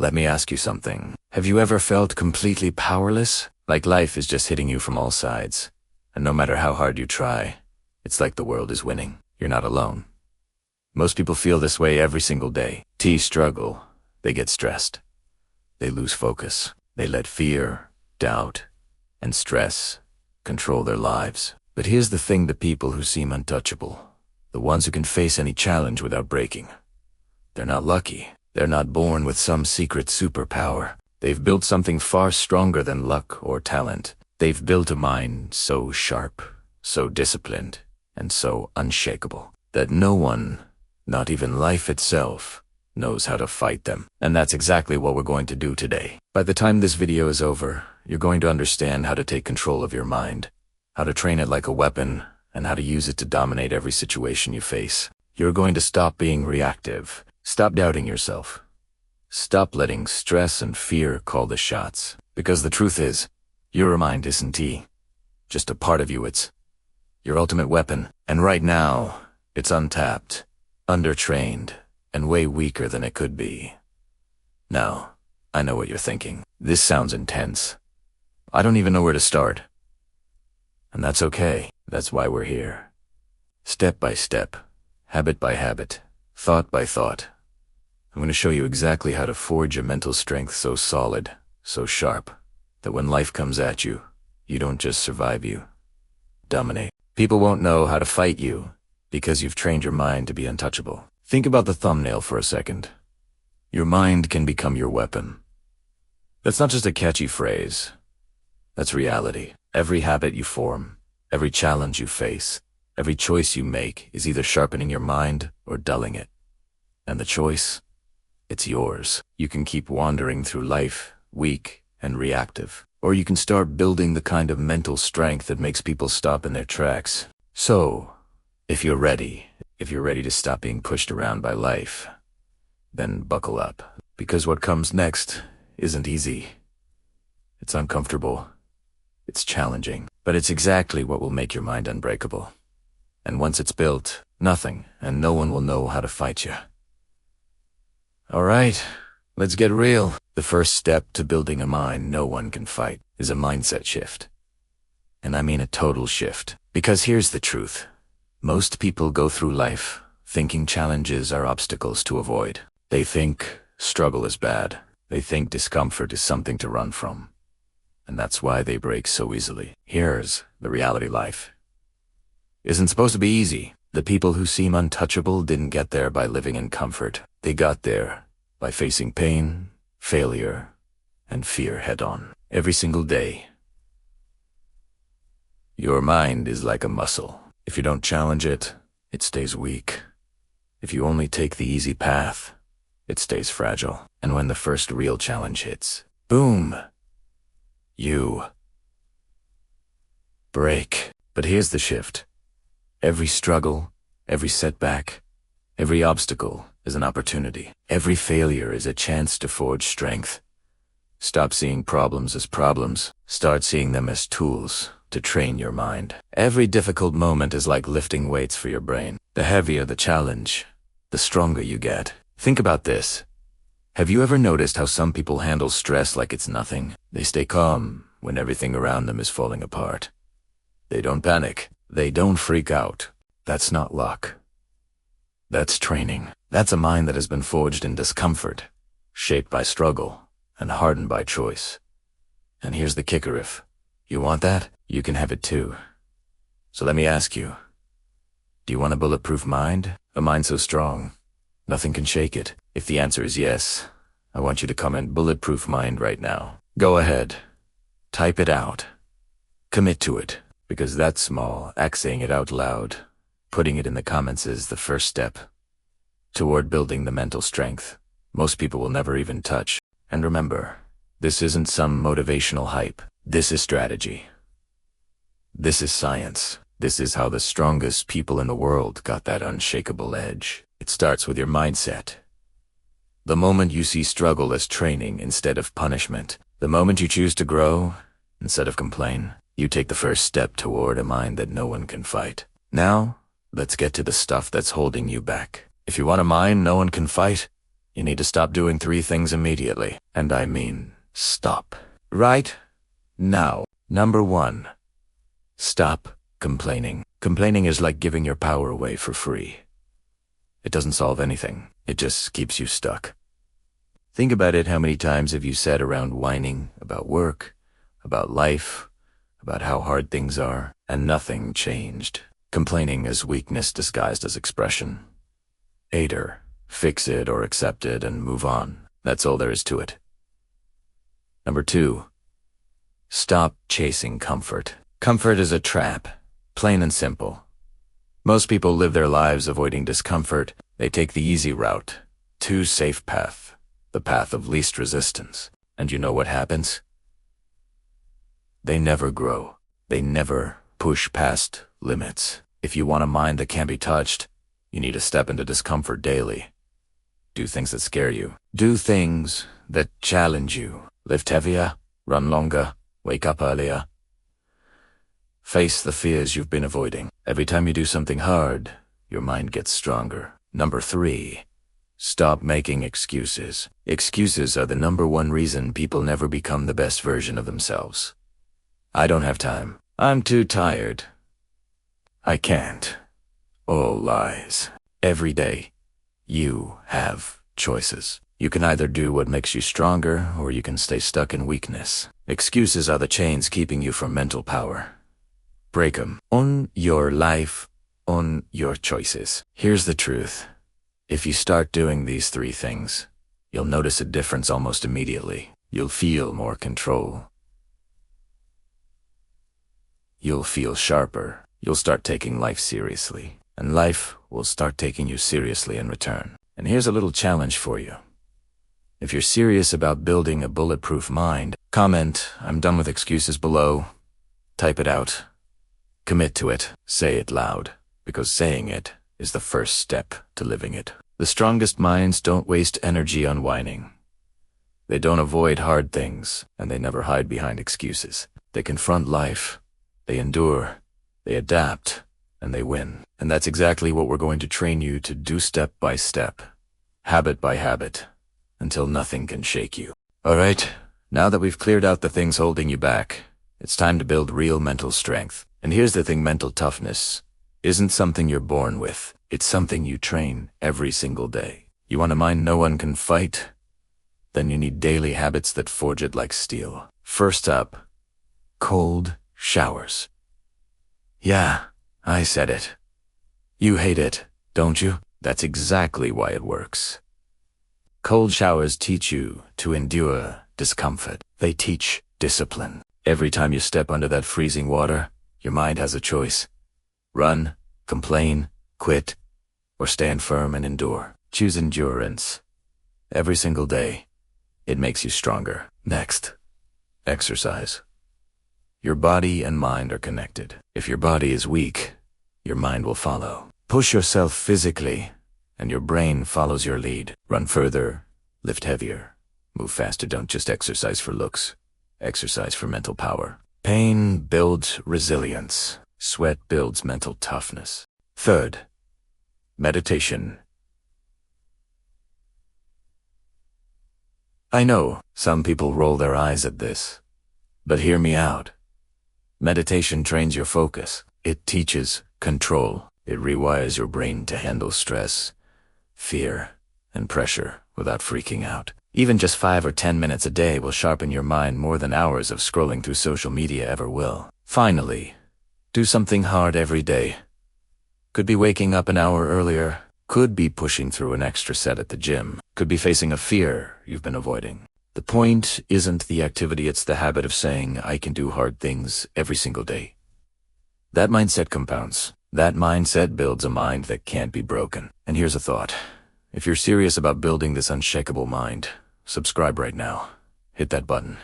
Let me ask you something. Have you ever felt completely powerless? Like life is just hitting you from all sides. And no matter how hard you try, it's like the world is winning. You're not alone. Most people feel this way every single day. Struggle. They get stressed. They lose focus. They let fear, doubt, and stress control their lives. But here's the thing: the people who seem untouchable, the ones who can face any challenge without breaking, they're not lucky. They're not born with some secret superpower. They've built something far stronger than luck or talent. They've built a mind so sharp, so disciplined, and so unshakable that no one, not even life itself, knows how to fight them. And that's exactly what we're going to do today. By the time this video is over, you're going to understand how to take control of your mind, how to train it like a weapon, and how to use it to dominate every situation you face. You're going to stop being reactive. Stop doubting yourself. Stop letting stress and fear call the shots. Because the truth is, your mind isn't just a part of you. It's your ultimate weapon. And right now, it's untapped, undertrained, and way weaker than it could be. Now, I know what you're thinking. This sounds intense. I don't even know where to start. And that's okay. That's why we're here. Step by step, habit by habit, thought by thought, I'm going to show you exactly how to forge a mental strength so solid, so sharp, that when life comes at you, you don't just survive, you dominate. People won't know how to fight you because you've trained your mind to be untouchable. Think about the thumbnail for a second. Your mind can become your weapon. That's not just a catchy phrase. That's reality. Every habit you form, every challenge you face, every choice you make is either sharpening your mind or dulling it. And the choice, it's yours. You can keep wandering through life, weak and reactive. Or you can start building the kind of mental strength that makes people stop in their tracks. So, if you're ready to stop being pushed around by life, then buckle up. Because what comes next isn't easy. It's uncomfortable. It's challenging. But it's exactly what will make your mind unbreakable. And once it's built, nothing and no one will know how to fight you. All right, let's get real. The first step to building a mind no one can fight is a mindset shift. And I mean a total shift. Because here's the truth. Most people go through life thinking challenges are obstacles to avoid. They think struggle is bad. They think discomfort is something to run from. And that's why they break so easily. Here's the reality: life isn't supposed to be easy. The people who seem untouchable didn't get there by living in comfort. They got there by facing pain, failure, and fear head-on every single day. Your mind is like a muscle. If you don't challenge it, it stays weak. If you only take the easy path, it stays fragile. And when the first real challenge hits, boom, you break. But here's the shift. Every struggle, every setback, every obstacle is an opportunity. Every failure is a chance to forge strength. Stop seeing problems as problems. Start seeing them as tools to train your mind. Every difficult moment is like lifting weights for your brain. The heavier the challenge, the stronger you get. Think about this. Have you ever noticed how some people handle stress like it's nothing? They stay calm when everything around them is falling apart. They don't panic. They don't freak out. That's not luck. That's training. That's a mind that has been forged in discomfort, shaped by struggle, and hardened by choice. And here's the kicker: if you want that, you can have it too. So let me ask you, do you want a bulletproof mind? A mind so strong, nothing can shake it? If the answer is yes, I want you to comment "bulletproof mind" right now. Go ahead. Type it out. Commit to it. Because that small act, saying it out loud, putting it in the comments, is the first step toward building the mental strength most people will never even touch. And remember, this isn't some motivational hype. This is strategy. This is science. This is how the strongest people in the world got that unshakable edge. It starts with your mindset. The moment you see struggle as training instead of punishment, the moment you choose to grow instead of complain, you take the first step toward a mind that no one can fight. Now, let's get to the stuff that's holding you back. If you want a mind no one can fight, You need to stop doing 3 things immediately. And I mean, stop. Right now. Number 1. Stop complaining. Complaining is like giving your power away for free. It doesn't solve anything. It just keeps you stuck. Think about it. How many times have you sat around whining about work, about life, about how hard things are, and nothing changed? Complaining is weakness disguised as expression. Either fix it or accept it and move on. That's all there is to it. Number 2. Stop chasing comfort. Comfort is a trap, plain and simple. Most people live their lives avoiding discomfort. They take the easy route, too safe path, the path of least resistance. And you know what happens? They never grow. They never push past limits. If you want a mind that can't be touched, you need to step into discomfort daily. Do things that scare you. Do things that challenge you. Lift heavier, run longer, wake up earlier. Face the fears you've been avoiding. Every time you do something hard, your mind gets stronger. Number 3. Stop making excuses. Excuses are the number 1 reason people never become the best version of themselves. I don't have time. I'm too tired. I can't. All lies. Every day, you have choices. You can either do what makes you stronger, or you can stay stuck in weakness. Excuses are the chains keeping you from mental power. Break them. Own your life, own your choices. Here's the truth. If you start doing these 3 things, you'll notice a difference almost immediately. You'll feel more control. You'll feel sharper. You'll start taking life seriously. And life will start taking you seriously in return. And here's a little challenge for you. If you're serious about building a bulletproof mind, comment, "I'm done with excuses" below. Type it out. Commit to it. Say it loud, because saying it is the first step to living it. The strongest minds don't waste energy on whining. They don't avoid hard things, and they never hide behind excuses. They confront life. They endure. They adapt. And they win. And that's exactly what we're going to train you to do step by step, habit by habit, until nothing can shake you. Alright, now that we've cleared out the things holding you back, it's time to build real mental strength. And here's the thing, mental toughness isn't something you're born with. It's something you train every single day. You want a mind no one can fight? Then you need daily habits that forge it like steel. First up, cold showers. Yeah, I said it. You hate it, don't you? That's exactly why it works. Cold showers teach you to endure discomfort. They teach discipline. Every time you step under that freezing water, your mind has a choice. Run, complain, quit, or stand firm and endure. Choose endurance. Every single day, it makes you stronger. Next, exercise. Your body and mind are connected. If your body is weak, your mind will follow. Push yourself physically, and your brain follows your lead. Run further, lift heavier, move faster. Don't just exercise for looks. Exercise for mental power. Pain builds resilience. Sweat builds mental toughness. Third, meditation. I know some people roll their eyes at this, but hear me out. Meditation trains your focus. It teaches control. It rewires your brain to handle stress, fear, and pressure without freaking out. Even just 5 or 10 minutes a day will sharpen your mind more than hours of scrolling through social media ever will. Finally, do something hard every day. Could be waking up an hour earlier. Could be pushing through an extra set at the gym. Could be facing a fear you've been avoiding. The point isn't the activity, it's the habit of saying, "I can do hard things every single day." That mindset compounds. That mindset builds a mind that can't be broken. And here's a thought. If you're serious about building this unshakable mind, subscribe right now. Hit that button.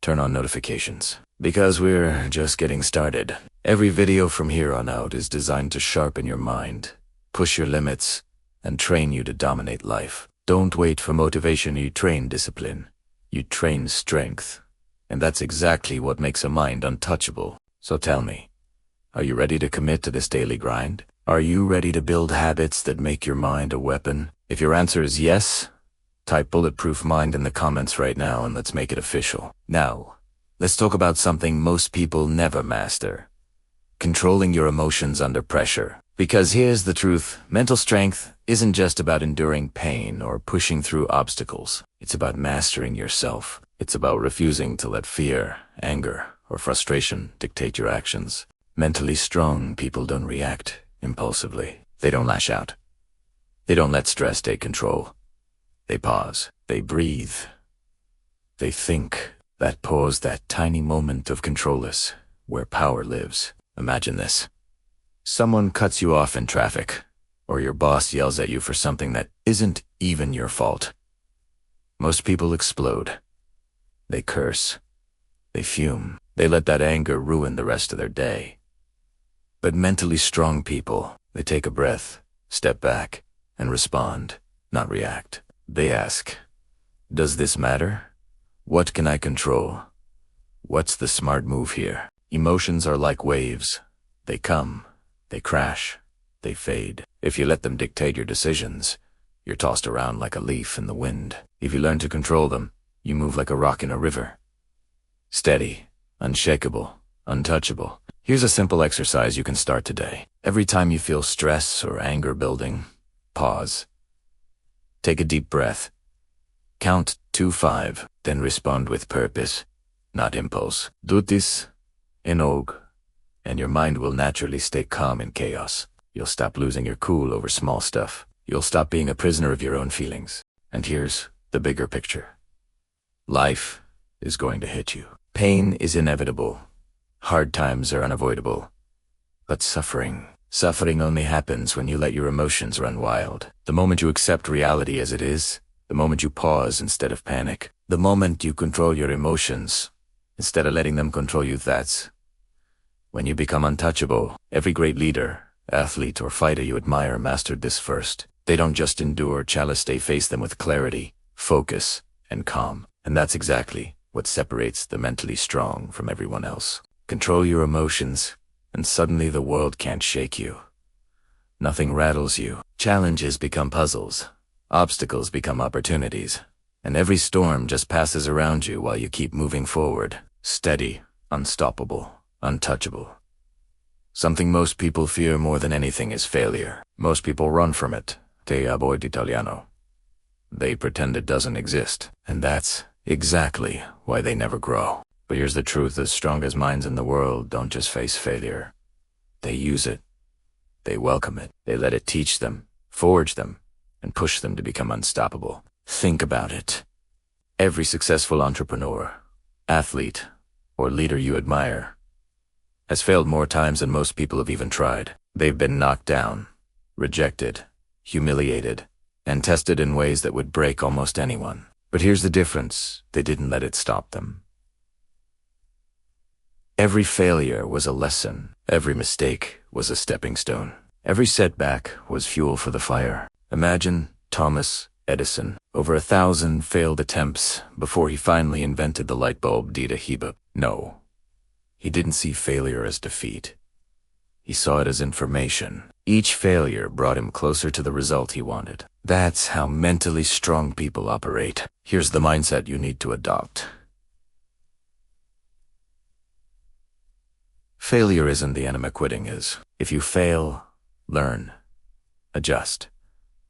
Turn on notifications. Because we're just getting started. Every video from here on out is designed to sharpen your mind, push your limits, and train you to dominate life. Don't wait for motivation, you train discipline. You train strength. And that's exactly what makes a mind untouchable. So tell me, are you ready to commit to this daily grind? Are you ready to build habits that make your mind a weapon? If your answer is yes, Type bulletproof mind in the comments right now and let's make it official. Now, let's talk about something most people never master. Controlling your emotions under pressure. Because here's the truth, mental strength isn't just about enduring pain or pushing through obstacles. It's about mastering yourself. It's about refusing to let fear, anger, or frustration dictate your actions. Mentally strong people don't react impulsively. They don't lash out. They don't let stress take control. They pause. They breathe. They think. That pause, that tiny moment of control is where power lives. Imagine this. Someone cuts you off in traffic, or your boss yells at you for something that isn't even your fault. Most people explode. They curse. They fume. They let that anger ruin the rest of their day. But mentally strong people, they take a breath, step back, and respond, not react. They ask, does this matter? What can I control? What's the smart move here? Emotions are like waves. They come, they crash, they fade. If you let them dictate your decisions, you're tossed around like a leaf in the wind. If you learn to control them, you move like a rock in a river. Steady, unshakable, untouchable. Here's a simple exercise you can start today. Every time you feel stress or anger building, pause. Take a deep breath. Count to 5, then respond with purpose, not impulse. Do this enog, and your mind will naturally stay calm in chaos. You'll stop losing your cool over small stuff. You'll stop being a prisoner of your own feelings. And here's the bigger picture. Life is going to hit you. Pain is inevitable. Hard times are unavoidable. But suffering only happens when you let your emotions run wild. The moment you accept reality as it is, the moment you pause instead of panic, the moment you control your emotions instead of letting them control you, that's when you become untouchable. Every great leader, athlete, or fighter you admire mastered this first. They don't just endure challenges, they face them with clarity, focus, and calm. And that's exactly what separates the mentally strong from everyone else. Control your emotions, and suddenly the world can't shake you. Nothing rattles you. Challenges become puzzles. Obstacles become opportunities. And every storm just passes around you while you keep moving forward. Steady, unstoppable, untouchable. Something most people fear more than anything is failure. Most people run from it. Te avoid Italiano. They pretend it doesn't exist. And that's exactly why they never grow. But here's the truth, the strongest minds in the world don't just face failure. They use it. They welcome it. They let it teach them, forge them, and push them to become unstoppable. Think about it. Every successful entrepreneur, athlete, or leader you admire has failed more times than most people have even tried. They've been knocked down, rejected, humiliated, and tested in ways that would break almost anyone. But here's the difference. They didn't let it stop them. Every failure was a lesson. Every mistake was a stepping stone. Every setback was fuel for the fire. Imagine Thomas Edison, over 1,000 failed attempts before he finally invented the light bulb. Dita Heba. No, he didn't see failure as defeat. He saw it as information. Each failure brought him closer to the result he wanted. That's how mentally strong people operate. Here's the mindset you need to adopt. Failure isn't the enemy, quitting is. If you fail, learn, adjust,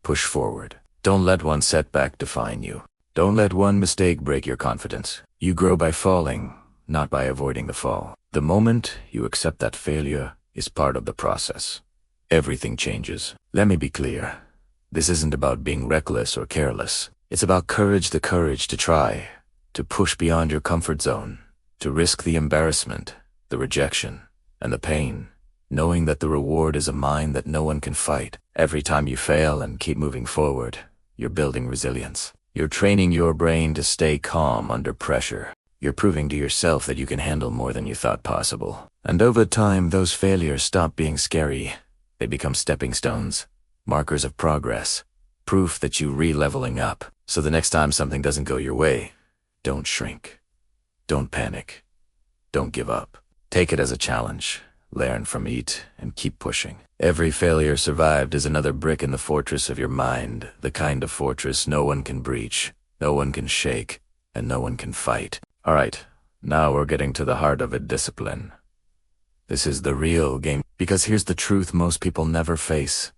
push forward. Don't let one setback define you. Don't let one mistake break your confidence. You grow by falling, not by avoiding the fall. The moment you accept that failure is part of the process, everything changes. Let me be clear. This isn't about being reckless or careless. It's about courage, the courage to try, to push beyond your comfort zone, to risk the embarrassment, the rejection, and the pain, knowing that the reward is a mind that no one can fight. Every time you fail and keep moving forward, you're building resilience. You're training your brain to stay calm under pressure. You're proving to yourself that you can handle more than you thought possible. And over time, those failures stop being scary. They become stepping stones, markers of progress, proof that you're re-leveling up. So the next time something doesn't go your way, don't shrink. Don't panic. Don't give up. Take it as a challenge. learn from it, and keep pushing. Every failure survived is another brick in the fortress of your mind, the kind of fortress no one can breach, no one can shake, and no one can fight. All right, now we're getting to the heart of it, discipline. This is the real game, because here's the truth most people never face.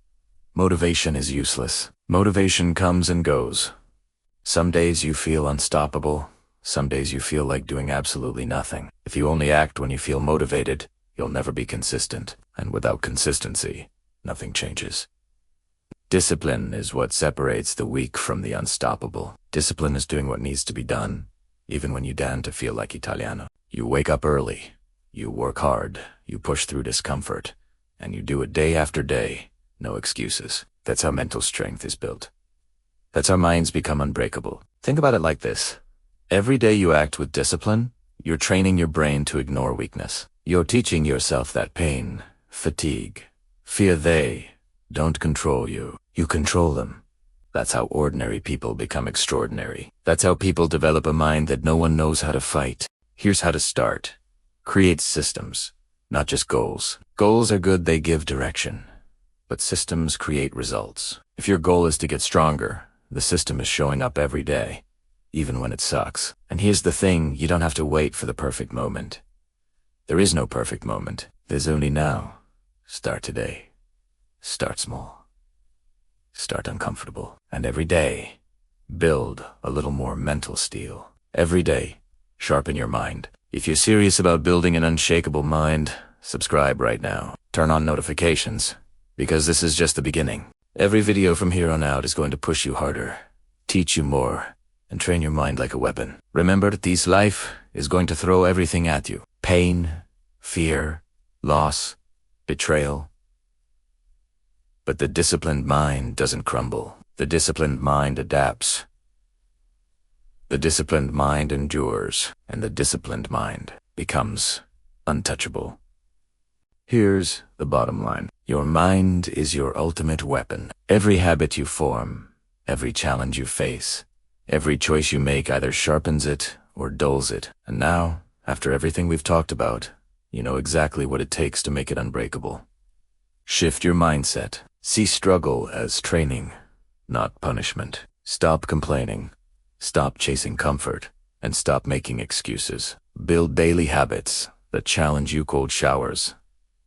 Motivation is useless. Motivation comes and goes. Some days you feel unstoppable. Some days you feel like doing absolutely nothing. If you only act when you feel motivated, you'll never be consistent. And without consistency, nothing changes. Discipline is what separates the weak from the unstoppable. Discipline is doing what needs to be done, even when you dan to feel like Italiano. You wake up early. You work hard. You push through discomfort. And you do it day after day. No excuses. That's how mental strength is built. That's how minds become unbreakable. Think about it like this. Every day you act with discipline, you're training your brain to ignore weakness. You're teaching yourself that pain, fatigue, fear they don't control you. You control them. That's how ordinary people become extraordinary. That's how people develop a mind that no one knows how to fight. Here's how to start. Create systems, not just goals. Goals are good, they give direction. But systems create results. If your goal is to get stronger, the system is showing up every day, even when it sucks. And here's the thing, you don't have to wait for the perfect moment. There is no perfect moment. There's only now. Start today. Start small. Start uncomfortable. And every day, build a little more mental steel. Every day, sharpen your mind. If you're serious about building an unshakable mind, subscribe right now. Turn on notifications. Because this is just the beginning. Every video from here on out is going to push you harder, teach you more, and train your mind like a weapon. Remember that this life is going to throw everything at you. Pain, fear, loss, betrayal. But the disciplined mind doesn't crumble. The disciplined mind adapts. The disciplined mind endures, and the disciplined mind becomes untouchable. Here's the bottom line. Your mind is your ultimate weapon. Every habit you form, every challenge you face, every choice you make either sharpens it or dulls it. And now, after everything we've talked about, you know exactly what it takes to make it unbreakable. Shift your mindset. See struggle as training, not punishment. Stop complaining. Stop chasing comfort. And stop making excuses. Build daily habits that challenge you. Cold showers,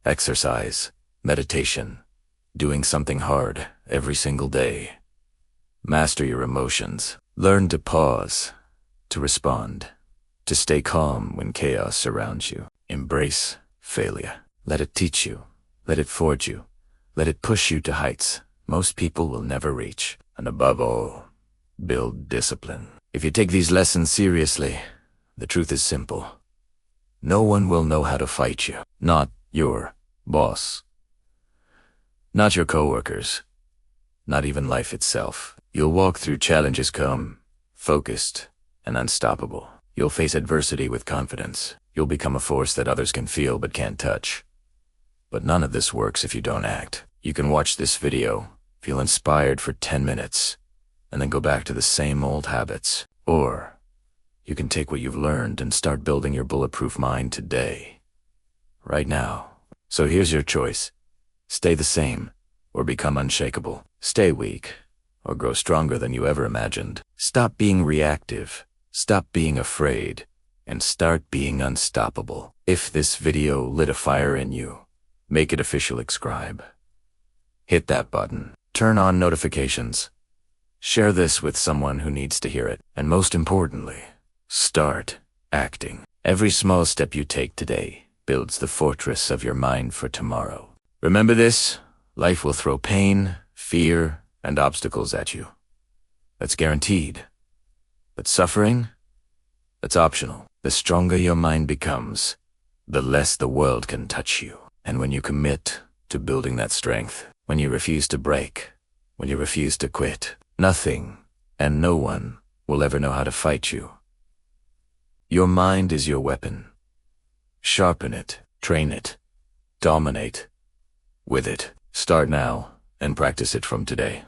exercise, meditation, doing something hard every single day. Master your emotions. Learn to pause, to respond, to stay calm when chaos surrounds you. Embrace failure. Let it teach you. Let it forge you. Let it push you to heights most people will never reach. And above all, build discipline. If you take these lessons seriously, the truth is simple. No one will know how to fight you. Not your boss. Not your coworkers. Not even life itself. You'll walk through challenges calm, focused, and unstoppable. You'll face adversity with confidence. You'll become a force that others can feel but can't touch. But none of this works if you don't act. You can watch this video, feel inspired for 10 minutes, and then go back to the same old habits. Or you can take what you've learned and start building your bulletproof mind today. Right now. So here's your choice. Stay the same, or become unshakable. Stay weak, or grow stronger than you ever imagined. Stop being reactive. Stop being afraid. And start being unstoppable. If this video lit a fire in you, make it official. Subscribe. Hit that button. Turn on notifications. Share this with someone who needs to hear it. And most importantly, start acting. Every small step you take today builds the fortress of your mind for tomorrow. Remember this, life will throw pain, fear, and obstacles at you. That's guaranteed. But suffering? That's optional. The stronger your mind becomes, the less the world can touch you. And when you commit to building that strength, when you refuse to break, when you refuse to quit, nothing and no one will ever know how to fight you. Your mind is your weapon. Sharpen it, train it, dominate with it. Start now and practice it from today.